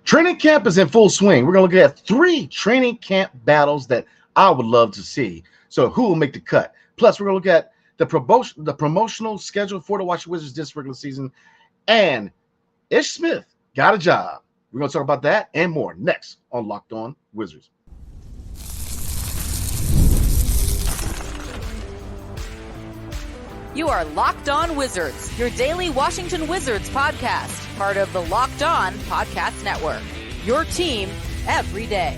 Training camp is in full swing. We're going to look at 3 training camp battles that I would love to see. So who will make the cut? Plus, we're going to look at the promotional schedule for the Washington Wizards this regular season. And Ish Smith got a job. We're going to talk about that and more next on Locked On Wizards. You are Locked On Wizards, your daily Washington Wizards podcast, part of the Locked On Podcast Network. Your team every day.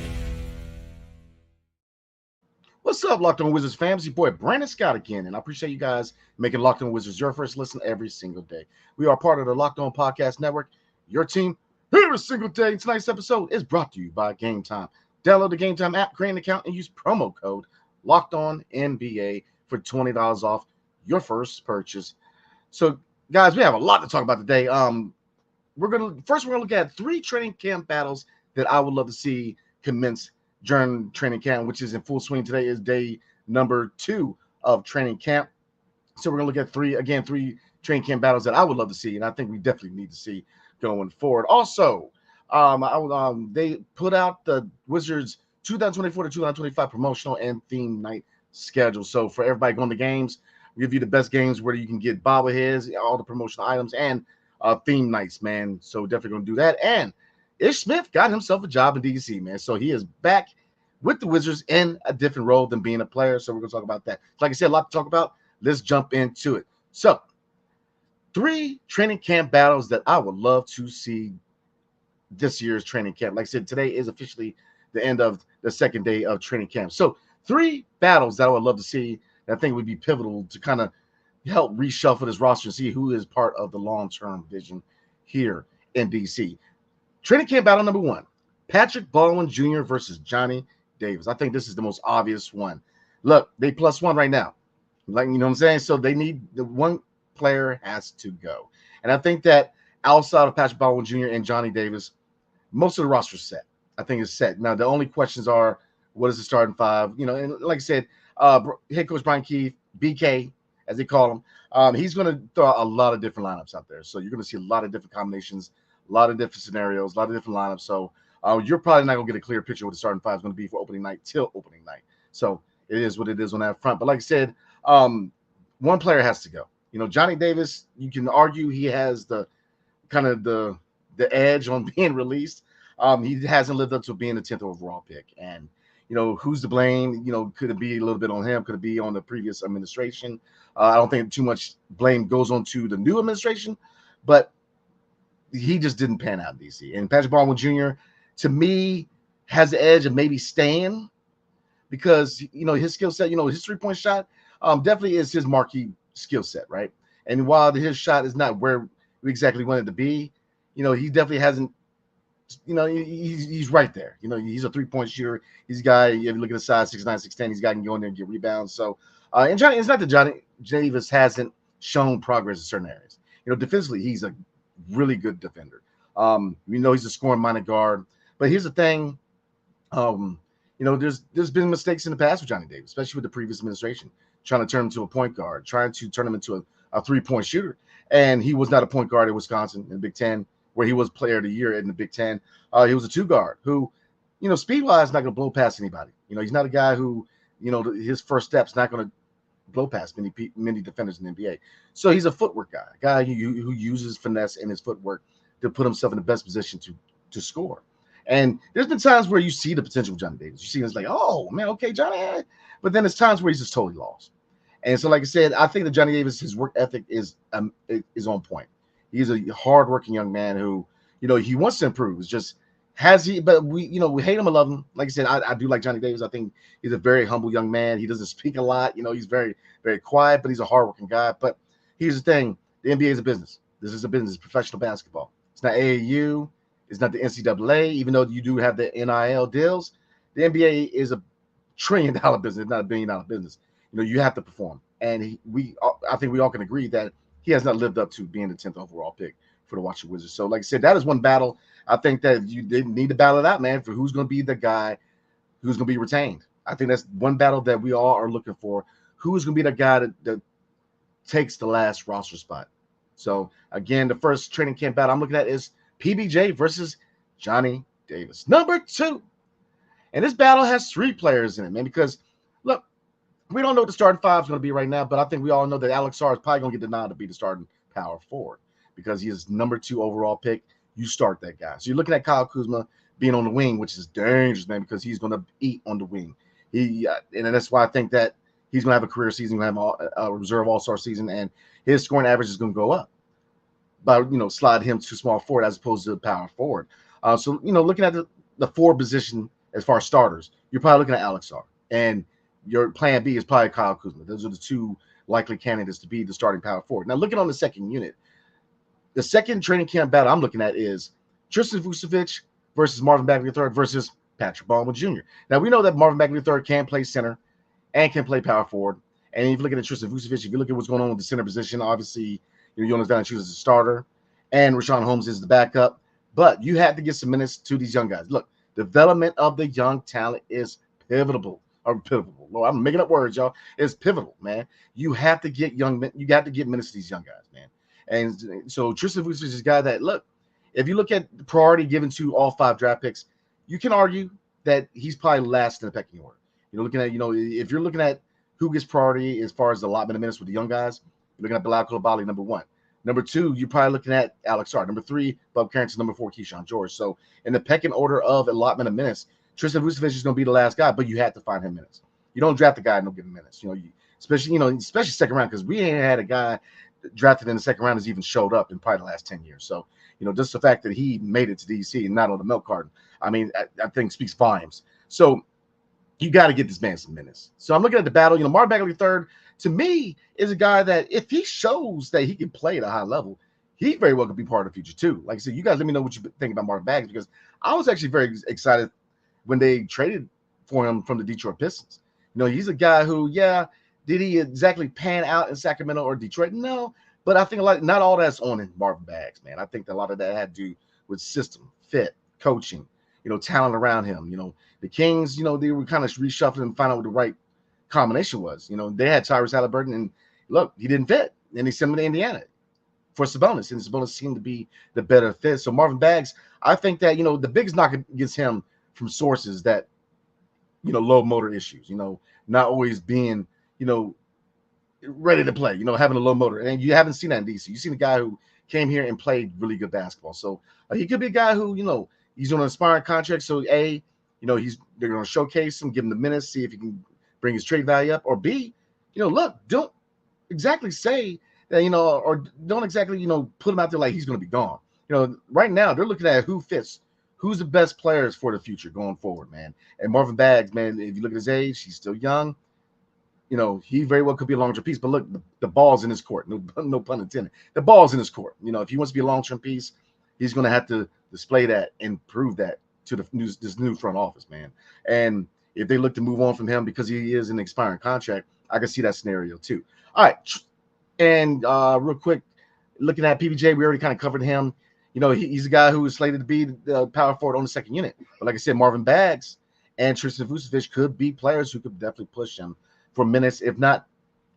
What's up, Locked On Wizards fans? Your boy Brandon Scott again, and I appreciate you guys making Locked On Wizards your first listen every single day. We are part of the Locked On Podcast Network, your team every single day. Tonight's episode is brought to you by Gametime. Download the Gametime app, create an account, and use promo code LOCKEDONNBA for $20 off your first purchase. So, guys, we have a lot to talk about today. We're gonna look at 3 training camp battles that I would love to see commence during training camp, which is in full swing. Today is day number 2 of training camp. So we're gonna look at 3 training camp battles that I would love to see, and I think we definitely need to see going forward. Also, they put out the Wizards 2024 to 2025 promotional and theme night schedule. So for everybody going to games, we give you the best games where you can get bobbleheads, all the promotional items, and theme nights, man. So definitely going to do that. And Ish Smith got himself a job in DC, man. So he is back with the Wizards in a different role than being a player. So we're going to talk about that. Like I said, a lot to talk about. Let's jump into it. So 3 training camp battles that I would love to see this year's training camp. Like I said, today is officially the end of the second day of training camp. So 3 battles that I would love to see that I think would be pivotal to kind of help reshuffle this roster and see who is part of the long-term vision here in DC. Training camp battle number 1, Patrick Baldwin Jr. versus Johnny Davis. I think this is the most obvious one. Look, they +1 right now. Like, you know what I'm saying? So they need the one player has to go. And I think that outside of Patrick Baldwin Jr. and Johnny Davis, most of the roster is set. I think it's set. Now, the only questions are, what is the starting 5? You know, and like I said, head coach Brian Keefe, BK, as they call him, he's going to throw out a lot of different lineups out there. So you're going to see a lot of different combinations, a lot of different scenarios, a lot of different lineups. So you're probably not going to get a clear picture of what the starting 5 is going to be for opening night till opening night. So it is what it is on that front. But like I said, one player has to go. You know, Johnny Davis, you can argue he has the kind of the edge on being released. He hasn't lived up to being the 10th overall pick. And you know, who's to blame? You know, could it be a little bit on him? Could it be on the previous administration? I don't think too much blame goes on to the new administration, but he just didn't pan out in DC. And Patrick Baldwin Jr., to me, has the edge of maybe staying because, you know, his skill set, you know, his 3-point shot definitely is his marquee skill set, right? And while his shot is not where we exactly want it to be, you know, he definitely hasn't, you know, he's right there. You know, he's a 3-point shooter. He's a guy, if you look at the size, 6'9", 6'10", he's a guy who can go in there and get rebounds. So, and Johnny, it's not that Johnny Davis hasn't shown progress in certain areas. You know, defensively, he's a really good defender. We know he's a scoring-minded guard. But here's the thing, you know, there's been mistakes in the past with Johnny Davis, especially with the previous administration, trying to turn him into a point guard, trying to turn him into a 3-point shooter. And he was not a point guard at Wisconsin in the Big Ten, where he was player of the year in the Big Ten. He was a 2-guard who, you know, speed-wise, not going to blow past anybody. You know, he's not a guy who, you know, his first step's not going to blow past many defenders in the NBA. So he's a footwork guy, a guy who uses finesse in his footwork to put himself in the best position to score. And there's been times where you see the potential of Johnny Davis. You see it's like, oh, man, okay, Johnny. But then there's times where he's just totally lost. And so, like I said, I think that Johnny Davis, his work ethic is on point. He's a hardworking young man who, you know, he wants to improve. It's just, but we hate him or love him. Like I said, I do like Johnny Davis. I think he's a very humble young man. He doesn't speak a lot. You know, he's very, very quiet, but he's a hardworking guy. But here's the thing. The NBA is a business. This is a business, professional basketball. It's not AAU. It's not the NCAA, even though you do have the NIL deals. The NBA is a $1 trillion business, not a $1 billion business. You know, you have to perform. And I think we all can agree that he has not lived up to being the 10th overall pick for the Washington Wizards. So, like I said, that is one battle. I think that you didn't need to battle it out, man, for who's going to be the guy who's going to be retained. I think that's one battle that we all are looking for. Who's going to be the guy that takes the last roster spot? So, again, the first training camp battle I'm looking at is PBJ versus Johnny Davis. Number 2. And this battle has 3 players in it, man, because, look, we don't know what the starting 5 is going to be right now, but I think we all know that Alex Sarr is probably going to get denied to be the starting power forward because he is number 2 overall pick. You start that guy. So you're looking at Kyle Kuzma being on the wing, which is dangerous, man, because he's going to eat on the wing. And that's why I think that he's going to have a career season, going to have a reserve all-star season, and his scoring average is going to go up by, slide him to small forward as opposed to power forward. So, looking at the forward position as far as starters, you're probably looking at Alex Sarr. And your plan B is probably Kyle Kuzma. Those are the 2 likely candidates to be the starting power forward. Now, looking on the second unit, the second training camp battle I'm looking at is Tristan Vucevic versus Marvin Bagley III versus Patrick Baldwin Jr. Now, we know that Marvin Bagley III can play center and can play power forward. And if you look at Tristan Vucevic, if you look at what's going on with the center position, obviously, Jonas Valanciunas is a starter and Rashawn Holmes is the backup. But you have to get some minutes to these young guys. Look, development of the young talent is pivotal. Lord, I'm making up words, y'all. It's pivotal, man. You have to get you got to get minutes to these young guys, man. And so Tristan Vucevic is a guy that, look, if you look at the priority given to all 5 draft picks, you can argue that he's probably last in the pecking order. Looking at, if you're looking at who gets priority as far as the allotment of minutes with the young guys, you're looking at Bilal Coulibaly, number 1. Number 2, you're probably looking at Alex Sarr. Number 3, Bob Carrington. Number 4, Keyshawn George. So in the pecking order of allotment of minutes, Tristan Vucevic is going to be the last guy, but you have to find him minutes. You don't draft a guy and don't give him minutes. Especially second round, because we ain't had a guy drafted in the second round has even showed up in probably the last 10 years. So, just the fact that he made it to DC and not on the milk carton, I think speaks volumes. So you got to get this man some minutes. So I'm looking at the battle. Marvin Bagley III, to me, is a guy that if he shows that he can play at a high level, he very well could be part of the future too. Like I said, you guys let me know what you think about Marvin Bagley, because I was actually very excited when they traded for him from the Detroit Pistons. He's a guy who, did he exactly pan out in Sacramento or Detroit? No, but I think not all that's on in Marvin Bags, man. I think that a lot of that had to do with system, fit, coaching, talent around him. The Kings, they were kind of reshuffling and find out what the right combination was. They had Tyrese Halliburton, and look, he didn't fit, and they sent him to Indiana for Sabonis, and Sabonis seemed to be the better fit. So Marvin Bags, I think that, the biggest knock against him from sources that, low motor issues, not always being, ready to play, having a low motor. And you haven't seen that in DC. You've seen a guy who came here and played really good basketball. So he could be a guy who, he's on an aspiring contract. So they're going to showcase him, give him the minutes, see if he can bring his trade value up. Or B, look, don't exactly say that, or don't exactly, put him out there like he's going to be gone. Right now they're looking at who fits, who's the best players for the future going forward, man. And Marvin Bags, man, if you look at his age, he's still young. He very well could be a long-term piece. But look, the ball's in his court. No pun intended. The ball's in his court. If he wants to be a long-term piece, he's going to have to display that and prove that to this new front office, man. And if they look to move on from him because he is an expiring contract, I can see that scenario too. All right. And real quick, looking at PBJ, we already kind of covered him. He's a guy who is slated to be the power forward on the second unit. But like I said, Marvin Bags and Tristan Vucevic could be players who could definitely push him for minutes, if not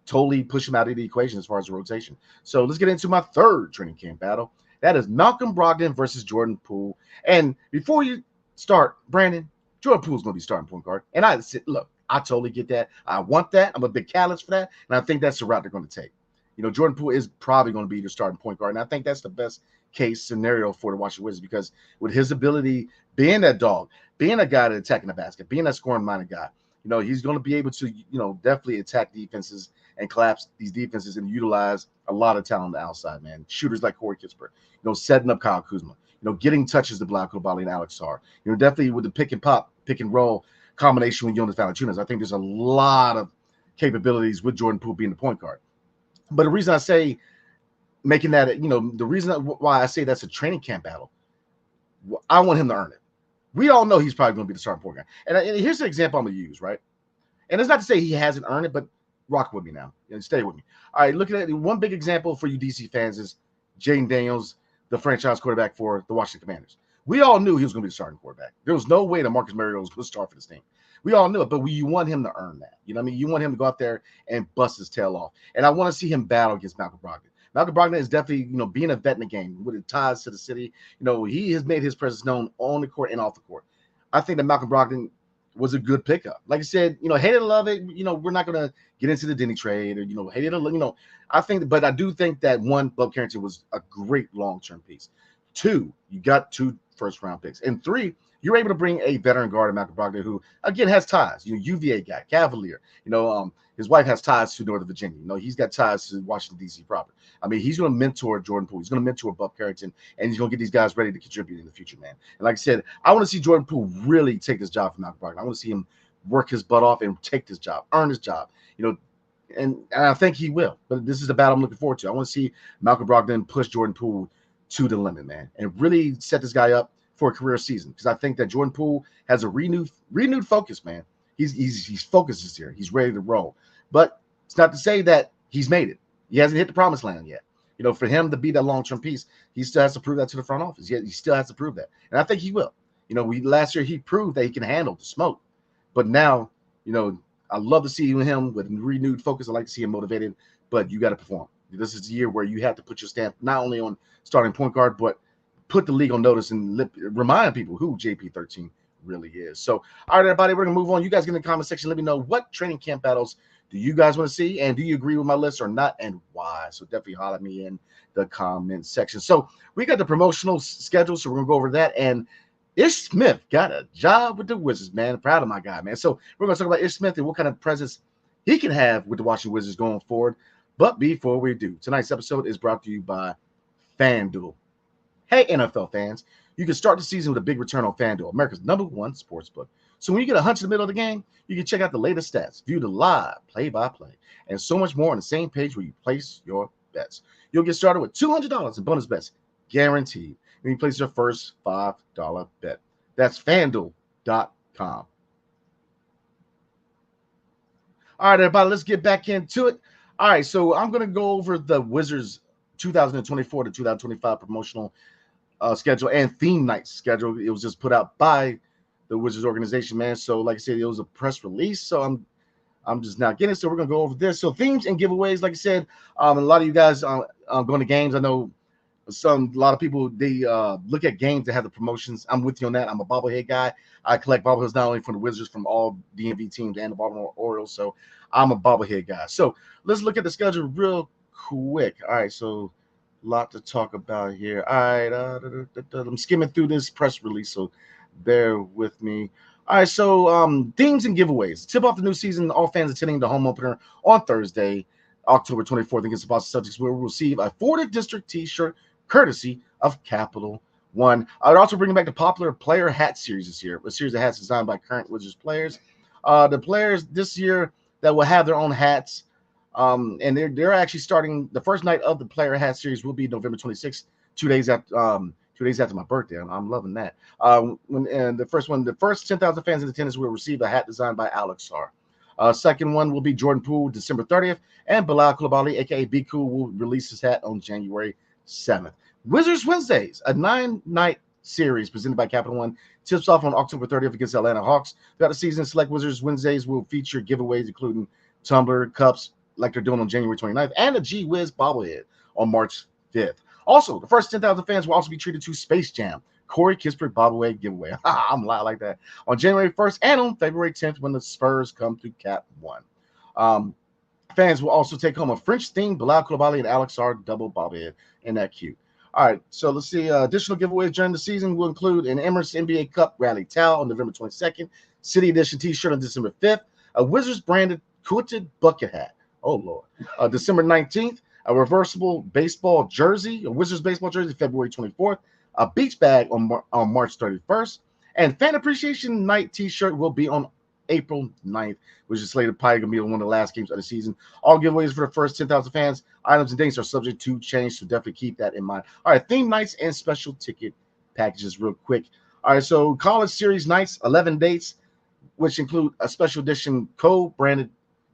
totally push him out of the equation as far as the rotation. So let's get into my third training camp battle. That is Malcolm Brogdon versus Jordan Poole. And before you start, Brandon, Jordan Poole's going to be starting point guard. And I said, look, I totally get that. I want that. I'm a big catalyst for that. And I think that's the route they're going to take. Jordan Poole is probably going to be the starting point guard. And I think that's the best case scenario for the Washington Wizards, because with his ability, being that dog, being a guy that attacking the basket, being that scoring-minded guy, he's going to be able to, definitely attack defenses and collapse these defenses and utilize a lot of talent on the outside, man. Shooters like Corey Kispert, setting up Kyle Kuzma, getting touches to Bilal Coulibaly and Alex Sarr. Definitely with the pick and roll combination with Jonas Valanciunas. I think there's a lot of capabilities with Jordan Poole being the point guard. But the reason I say making that, the reason why I say that's a training camp battle, I want him to earn it. We all know he's probably going to be the starting point guy. And here's an example I'm going to use, right? And it's not to say he hasn't earned it, but rock with me now. Stay with me. All right, looking at it, one big example for you DC fans is Jaden Daniels, the franchise quarterback for the Washington Commanders. We all knew he was going to be the starting quarterback. There was no way that Marcus Mariota was going to start for this team. We all knew it, but you want him to earn that. You want him to go out there and bust his tail off. And I want to see him battle against Malcolm Brogdon. Malcolm Brogdon is definitely, being a vet in the game with the ties to the city. He has made his presence known on the court and off the court. I think that Malcolm Brogdon was a good pickup. Like I said, hate it or love it. We're not gonna get into the Denny trade or hate it or but I do think that one, Bob Carrington was a great long-term piece. Two, you got 2 first-round picks, and 3, you're able to bring a veteran guard in Malcolm Brogdon who again has ties. UVA guy, Cavalier. His wife has ties to Northern Virginia. He's got ties to Washington D.C. proper. I mean, he's going to mentor Jordan Poole. He's going to mentor Bob Carrington, and he's going to get these guys ready to contribute in the future, man. And like I said, I want to see Jordan Poole really take this job from Malcolm Brogdon. I want to see him work his butt off and take this job, earn his job. And I think he will. But this is the battle I'm looking forward to. I want to see Malcolm Brogdon push Jordan Poole to the limit, man, and really set this guy up for a career season, because I think that Jordan Poole has a renewed focus, man. He's focused this year. He's ready to roll. But it's not to say that he's made it. He hasn't hit the promised land yet. For him to be that long-term piece, he still has to prove that to the front office. He still has to prove that. And I think he will. Last year he proved that he can handle the smoke. But now, I love to see him with renewed focus. I like to see him motivated, but you got to perform. This is the year where you have to put your stamp not only on starting point guard, but put the league on notice and remind people who JP13 really is. So, all right, everybody, we're going to move on. You guys get in the comment section. Let me know what training camp battles do you guys want to see, and do you agree with my list or not, and why? So definitely holler at me in the comment section. So we got the promotional schedule, so we're going to go over that. And Ish Smith got a job with the Wizards, man. Proud of my guy, man. So we're going to talk about Ish Smith and what kind of presence he can have with the Washington Wizards going forward. But before we do, tonight's episode is brought to you by FanDuel. Hey, NFL fans, you can start the season with a big return on FanDuel, America's #1 sportsbook. So when you get a hunch in the middle of the game, you can check out the latest stats, view the live play-by-play, and so much more on the same page where you place your bets. You'll get started with $200 in bonus bets, guaranteed, when you place your first $5 bet. That's FanDuel.com. All right, everybody, let's get back into it. All right, so I'm going to go over the Wizards 2024 to 2025 promotional schedule and theme night schedule. It was just put out by the Wizards organization, man. So like I said, it was a press release. So I'm just not getting it. So we're going to go over this. So themes and giveaways, like I said, a lot of you guys going to games. I know a lot of people, they look at games that have the promotions. I'm with you on that. I'm a bobblehead guy. I collect bobbleheads not only from the Wizards, from all DMV teams and the Baltimore Orioles. So I'm a bobblehead guy. So let's look at the schedule real quick. All right, so a lot to talk about here. All right, I'm skimming through this press release, so bear with me. All right, so themes and giveaways. Tip off the new season. All fans attending the home opener on Thursday, October 24th against the Boston Celtics will receive a 4th District T-shirt courtesy of Capital One. I'd also bring back the popular player hat series this year, a series of hats designed by current Wizards players. The players this year that will have their own hats, and they're actually starting. The first night of the player hat series will be November 26th, 2 days after my birthday. I'm loving that. The first 10,000 fans in attendance will receive a hat designed by Alex Sarr. Second one will be Jordan Poole, December 30th, and Bilal Coulibaly, aka Be Cool, will release his hat on January 7th. Wizards Wednesdays, a 9-night series presented by Capital One, tips off on October 30th against the Atlanta Hawks. Throughout the season, select Wizards Wednesdays will feature giveaways including tumbler, cups, like they're doing on January 29th, and a G Wiz bobblehead on March 5th. Also, the first 10,000 fans will also be treated to Space Jam, Corey Kispert bobblehead giveaway. I'm loud like that. On January 1st and on February 10th when the Spurs come to Cap One. Fans will also take home a French-themed Bilal Coulibaly and Alex Sarr double bobblehead. Isn't that cute? All right, so let's see. Additional giveaways during the season will include an Emirates NBA Cup Rally Towel on November 22nd, City Edition T-shirt on December 5th, a Wizards-branded quilted bucket hat. Oh, Lord. December 19th, a reversible baseball jersey, a Wizards baseball jersey, February 24th, a beach bag on March 31st, and Fan Appreciation Night T-shirt will be on April 9th, which is slated probably going to be one of the last games of the season. All giveaways for the first 10,000 fans, items and dates are subject to change, so definitely keep that in mind. All right, theme nights and special ticket packages real quick. All right, so college series nights, 11 dates, which include a special edition co-branded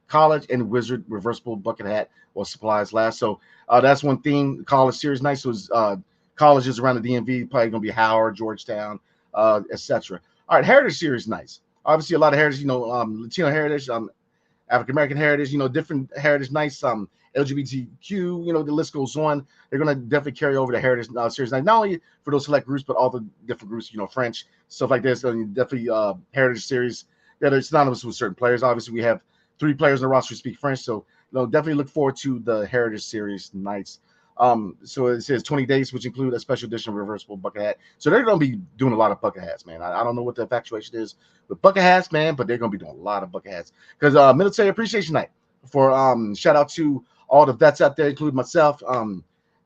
college and Wizard reversible bucket hat while supplies last. So that's one theme. College series nights was colleges around the DMV, probably going to be Howard, Georgetown, etc. All right, Heritage Series nights. Obviously, a lot of heritage, Latino heritage, African-American heritage, different heritage nights. LGBTQ, the list goes on. They're going to definitely carry over the Heritage Series Night, not only for those select groups, but all the different groups, French, stuff like this. Definitely Heritage Series that are synonymous with certain players. Obviously, we have 3 players in the roster who speak French, so definitely look forward to the Heritage Series nights. So it says 20 days, which include a special edition reversible bucket hat. So they're going to be doing a lot of bucket hats, man. I don't know what the infatuation is with bucket hats, man, but they're going to be doing a lot of bucket hats because Military Appreciation Night for shout out to all the vets out there, including myself.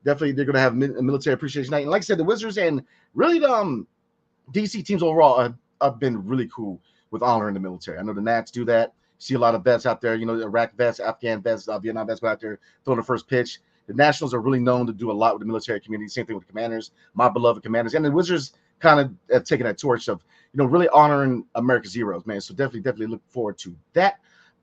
Definitely they're going to have Military Appreciation Night. And like I said, the Wizards and really the DC teams overall have been really cool with honoring the military. I know the Nats do that. See a lot of vets out there, Iraq vets, Afghan vets, Vietnam vets go out there throwing the first pitch. The Nationals are really known to do a lot with the military community. Same thing with the Commanders, my beloved Commanders. And the Wizards kind of have taken that torch of, really honoring America's heroes, man. So definitely look forward to that.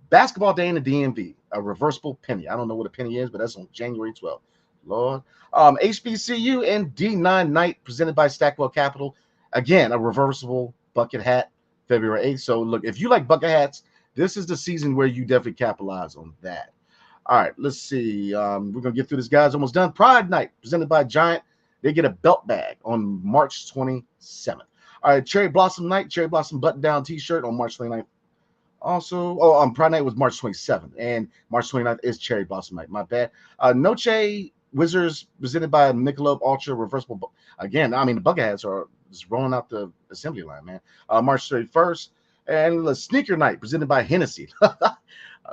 Basketball Day in the DMV, a reversible penny. I don't know what a penny is, but that's on January 12th. Lord. HBCU and D9 night presented by Stackwell Capital. Again, a reversible bucket hat, February 8th. So look, if you like bucket hats, this is the season where you definitely capitalize on that. All right, let's see. We're going to get through this, guys. Almost done. Pride Night, presented by Giant. They get a belt bag on March 27th. All right, Cherry Blossom Night, Cherry Blossom button-down T-shirt on March 29th. Also, Pride Night was March 27th, and March 29th is Cherry Blossom Night. My bad. Noche Wizards, presented by Michelob Ultra Reversible. Again, the bucket hats are just rolling out the assembly line, man. March 31st. And the Sneaker Night, presented by Hennessy.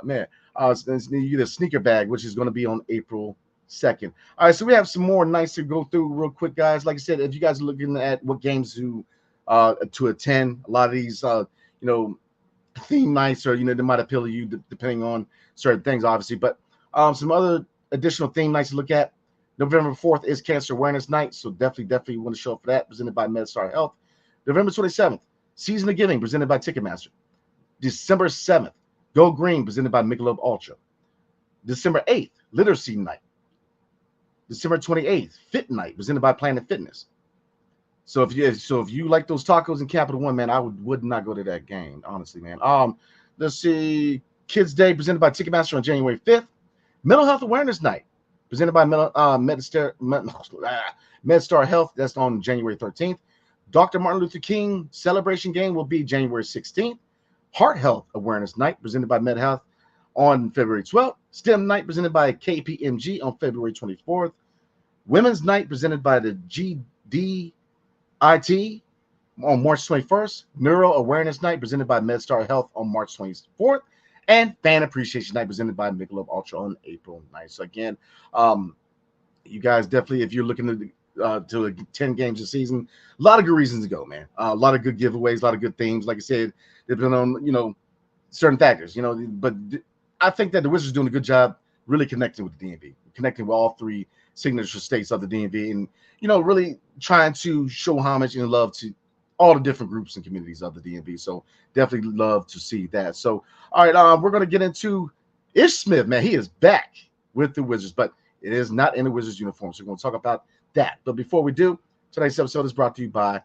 Man. You get a sneaker bag, which is going to be on April 2nd. All right, so we have some more nights to go through real quick, guys. Like I said, if you guys are looking at what games to attend, a lot of these, theme nights, or they might appeal to you depending on certain things, obviously. But some other additional theme nights to look at. November 4th is Cancer Awareness Night, so definitely want to show up for that. Presented by MedStar Health. November 27th, Season of Giving, presented by Ticketmaster. December 7th. Go Green, presented by Michelob Ultra. December 8th, Literacy Night. December 28th, Fit Night, presented by Planet Fitness. So if you like those tacos in Capital One, man, I would not go to that game, honestly, man. Let's see, Kids Day, presented by Ticketmaster on January 5th. Mental Health Awareness Night, presented by MedStar Health. That's on January 13th. Dr. Martin Luther King Celebration Game will be January 16th. Heart Health Awareness Night, presented by MedHealth on February 12th. STEM Night, presented by KPMG on February 24th. Women's Night, presented by the GDIT on March 21st. Neuro Awareness Night, presented by MedStar Health on March 24th. And Fan Appreciation Night, presented by Michelob Ultra on April 9th. So again, you guys definitely, if you're looking to 10 games a season, a lot of good reasons to go, man. A lot of good giveaways, a lot of good themes. Like I said, depending on certain factors, but I think that the Wizards are doing a good job really connecting with the DMV, connecting with all 3 signature states of the DMV, and really trying to show homage and love to all the different groups and communities of the DMV. So definitely love to see that. So all right, we're going to get into Ish Smith, man. He is back with the Wizards, but it is not in the Wizards uniform. So we're going to talk about that. But before we do, today's episode is brought to you by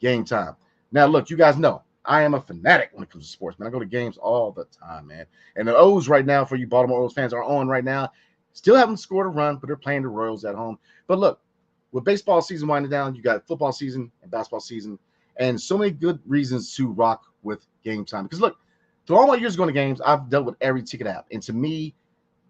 Gametime. Now, look, you guys know I am a fanatic when it comes to sports, man. I go to games all the time, man. And the O's right now, for you Baltimore Orioles fans, are on right now. Still haven't scored a run, but they're playing the Royals at home. But look, with baseball season winding down, you got football season and basketball season, and so many good reasons to rock with Gametime. Because look, through all my years going to games, I've dealt with every ticket app. And to me,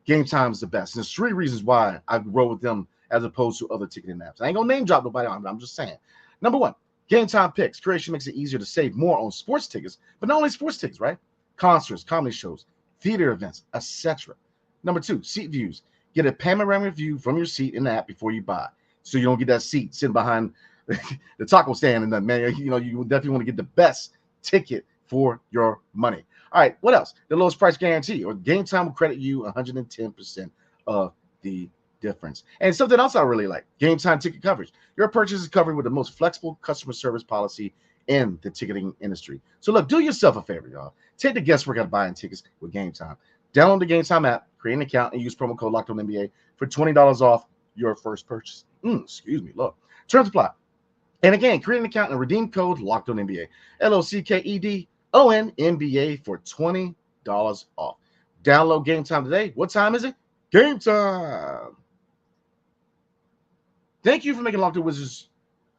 Gametime is the best. And there's 3 reasons why I roll with them as opposed to other ticketing apps. I ain't going to name drop nobody. I'm just saying. Number 1. Gametime Picks. Creation makes it easier to save more on sports tickets, but not only sports tickets, right? Concerts, comedy shows, theater events, etc. Number 2, seat views. Get a panoramic view from your seat in the app before you buy, so you don't get that seat sitting behind the taco stand and that, man. You definitely want to get the best ticket for your money. All right, what else? The lowest price guarantee, or Gametime will credit you 110% of the difference. And something else I really like, Gametime ticket coverage. Your purchase is covered with the most flexible customer service policy in the ticketing industry. So look, do yourself a favor, y'all. Take the guesswork out of buying tickets with Gametime. Download the Gametime app, create an account, and use promo code LOCKEDONNBA for $20 off your first purchase. Excuse me, look. Terms apply. And again, create an account and redeem code LOCKEDONNBA. LOCKEDONNBA for $20 off. Download Gametime today. What time is it? Game time. Thank you for making Locked On Wizards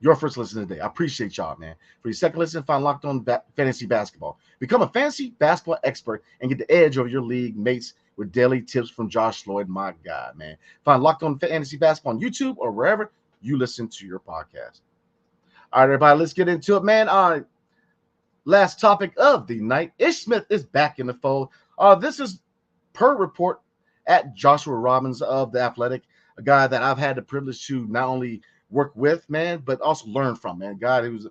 your first listen today. I appreciate y'all, man. For your second listen, find Locked On Fantasy Basketball. Become a fantasy basketball expert and get the edge over your league mates with daily tips from Josh Lloyd, my God, man. Find Locked On Fantasy Basketball on YouTube or wherever you listen to your podcast. All right, everybody, let's get into it, man. Last topic of the night. Ish Smith is back in the fold. This is per report at Joshua Robbins of The Athletic, a guy that I've had the privilege to not only work with, man, but also learn from, man. God, who's,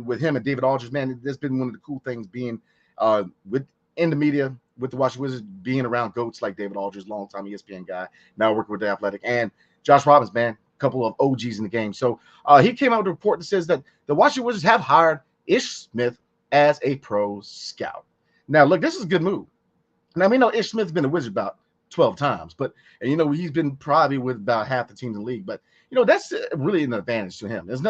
with him and David Aldridge, man, that's been one of the cool things being in the media with the Washington Wizards, being around GOATs like David Aldridge, longtime ESPN guy, now working with The Athletic, and Josh Robbins, man, a couple of OGs in the game. So he came out with a report that says that the Washington Wizards have hired Ish Smith as a pro scout. Now, look, this is a good move. Now, we know Ish Smith's been a Wizard about 12 times, but he's been probably with about half the teams in the league. But that's really an advantage to him. I'm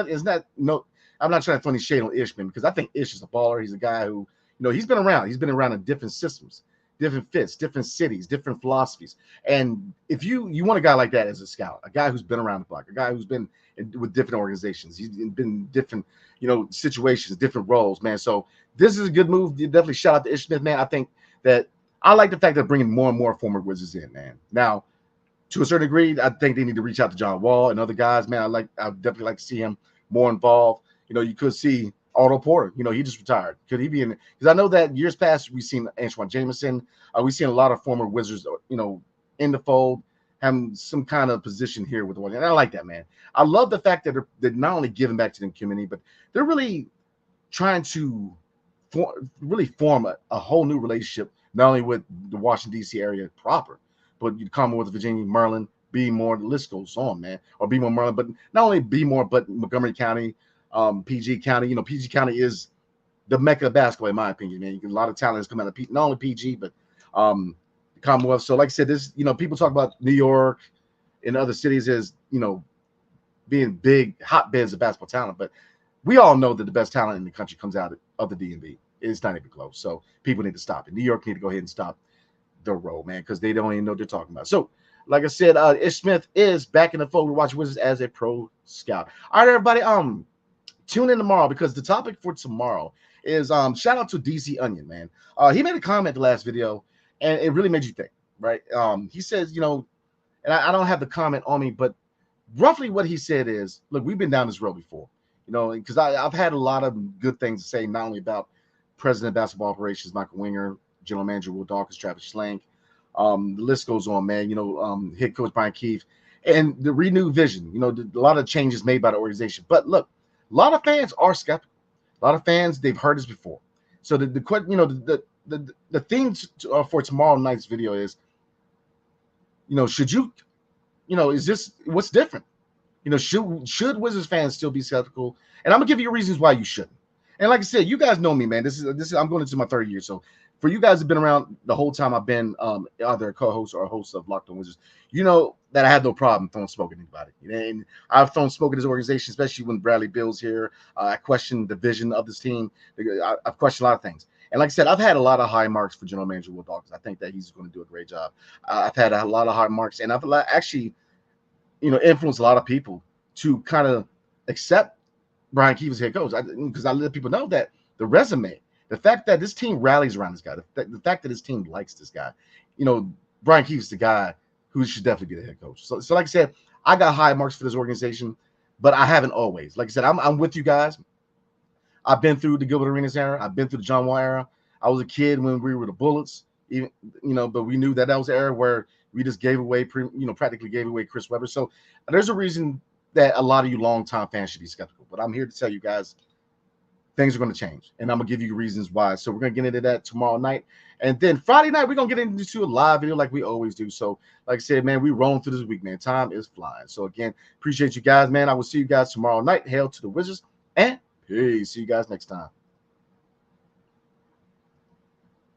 not trying to throw any shade on Ish, man, because I think Ish is a baller. He's a guy who, he's been around. He's been around in different systems, different fits, different cities, different philosophies. And if you want a guy like that as a scout, a guy who's been around the block, a guy who's been with different organizations, he's been in different, situations, different roles, man. So this is a good move. Definitely shout out to Ish Smith, man. I think that I like the fact that bringing more and more former Wizards in, man. Now, to a certain degree, I think they need to reach out to John Wall and other guys, man. I definitely like to see him more involved. You could see Otto Porter. He just retired. Could he be in? Because I know that years past we've seen Antoine Jameson. We've seen a lot of former Wizards, in the fold, having some kind of position here with the one. And I like that, man. I love the fact that they're not only giving back to the community, but they're really trying to form a whole new relationship, not only with the Washington, D.C. area proper, but the Commonwealth of Virginia, Maryland, Beemore, the list goes on, man. Or Beemore, Maryland, but not only Beemore, but Montgomery County, PG County. PG County is the mecca of basketball, in my opinion, man. A lot of talent has come out of not only PG, but the Commonwealth. So, like I said, this, people talk about New York and other cities as, being big hotbeds of basketball talent, but we all know that the best talent in the country comes out of the DMV. It's not even close. So people need to stop it. New York need to go ahead and stop the road, man, because they don't even know what they're talking about. So, like I said, Ish Smith is back in the fold. We watch Wizards as a pro scout. All right, everybody, tune in tomorrow, because the topic for tomorrow is shout out to DC Onion, man. He made a comment the last video, and it really made you think, right? He says, and I don't have the comment on me, but roughly what he said is, look, we've been down this road before, because I've had a lot of good things to say, not only about President of Basketball Operations Michael Winger, General Manager Will Dawkins, Travis Schlenk, the list goes on, man. Head coach Brian Keefe, and the renewed vision. A lot of changes made by the organization. But look, a lot of fans are skeptical. A lot of fans, they've heard this before. So the thing for tomorrow night's video is, should you, is this what's different? Should Wizards fans still be skeptical? And I'm gonna give you reasons why you shouldn't. And like I said, you guys know me, man. This is I'm going into my third year. So for you guys who've been around the whole time I've been either a co-host or a host of Locked On Wizards, you know that I had no problem throwing smoke at anybody. And I've thrown smoke at this organization, especially when Bradley Beal's here. I questioned the vision of this team. I've questioned a lot of things. And like I said, I've had a lot of high marks for General Manager Will Dawkins. I think that he's going to do a great job. I've had a lot of high marks, and I've actually, influenced a lot of people to kind of accept Brian Keefe as head coach, because I let people know that the resume, the fact that this team rallies around this guy, the fact that his team likes this guy, Brian Keefe's the guy who should definitely be the head coach. So like I said, I got high marks for this organization, but I haven't always. Like I said, I'm with you guys. I've been through the Gilbert Arenas era. I've been through the John Wall era. I was a kid when we were the Bullets, even but we knew that was the era where we just gave away, practically gave away Chris Webber. So there's a reason that a lot of you longtime fans should be skeptical. But I'm here to tell you guys, things are going to change, and I'm going to give you reasons why. So we're going to get into that tomorrow night. And then Friday night, we're going to get into a live video like we always do. So like I said, man, we rolling through this week, man. Time is flying. So again, appreciate you guys, man. I will see you guys tomorrow night. Hail to the Wizards, and peace. See you guys next time.